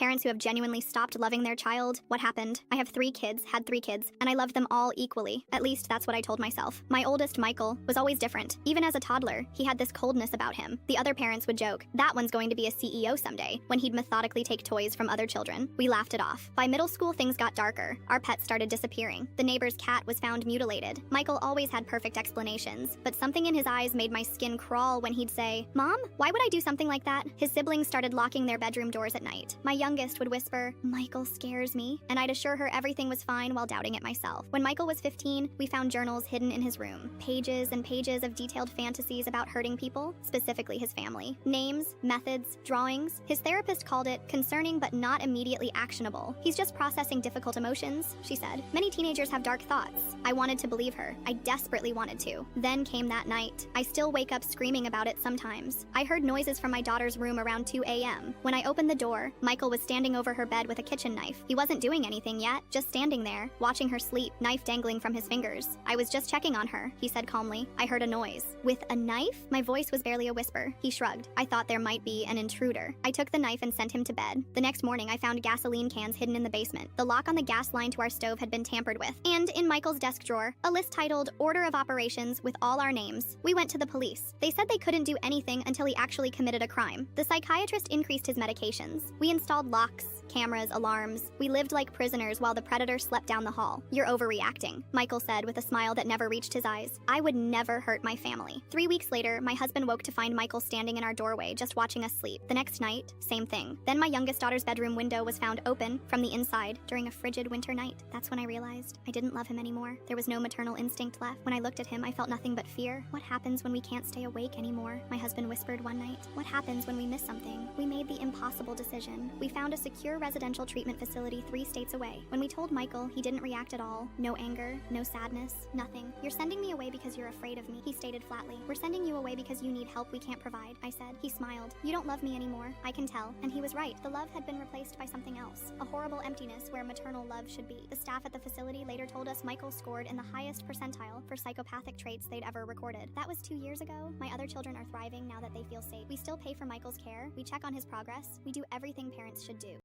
Parents who have genuinely stopped loving their child. What happened? I have 3 kids, had 3 kids, and I loved them all equally. At least that's what I told myself. My oldest, Michael, was always different. Even as a toddler, he had this coldness about him. The other parents would joke, that one's going to be a CEO someday, when he'd methodically take toys from other children. We laughed it off. By middle school, things got darker. Our pets started disappearing. The neighbor's cat was found mutilated. Michael always had perfect explanations, but something in his eyes made my skin crawl when he'd say, "Mom, why would I do something like that?" His siblings started locking their bedroom doors at night. My youngest would whisper, "Michael scares me," and I'd assure her everything was fine while doubting it myself. When Michael was 15, we found journals hidden in his room. Pages and pages of detailed fantasies about hurting people, specifically his family. Names, methods, drawings. His therapist called it concerning but not immediately actionable. "He's just processing difficult emotions," she said. Many teenagers have dark thoughts. I wanted to believe her. I desperately wanted to. Then came that night. I still wake up screaming about it sometimes. I heard noises from my daughter's room around 2 a.m. When I opened the door, Michael was standing over her bed with a kitchen knife. He wasn't doing anything yet, just standing there, watching her sleep, knife dangling from his fingers. "I was just checking on her," he said calmly. "I heard a noise." "With a knife?" My voice was barely a whisper. He shrugged. "I thought there might be an intruder." I took the knife and sent him to bed. The next morning, I found gasoline cans hidden in the basement. The lock on the gas line to our stove had been tampered with. And in Michael's desk drawer, a list titled Order of Operations with all our names. We went to the police. They said they couldn't do anything until he actually committed a crime. The psychiatrist increased his medications. We installed locks, cameras, alarms. We lived like prisoners while the predator slept down the hall. "You're overreacting," Michael said with a smile that never reached his eyes. "I would never hurt my family." 3 weeks later, my husband woke to find Michael standing in our doorway just watching us sleep. The next night, same thing. Then my youngest daughter's bedroom window was found open from the inside during a frigid winter night. That's when I realized I didn't love him anymore. There was no maternal instinct left. When I looked at him, I felt nothing but fear. "What happens when we can't stay awake anymore?" my husband whispered one night. "What happens when we miss something?" We made the impossible decision. We found a secure residential treatment facility 3 states away. When we told Michael, he didn't react at all. No anger, no sadness, nothing. "You're sending me away because you're afraid of me," he stated flatly. "We're sending you away because you need help we can't provide," I said. He smiled. "You don't love me anymore. I can tell." And he was right. The love had been replaced by something else. A horrible emptiness where maternal love should be. The staff at the facility later told us Michael scored in the highest percentile for psychopathic traits they'd ever recorded. That was 2 years ago. My other children are thriving now that they feel safe. We still pay for Michael's care. We check on his progress. We do everything parents should do.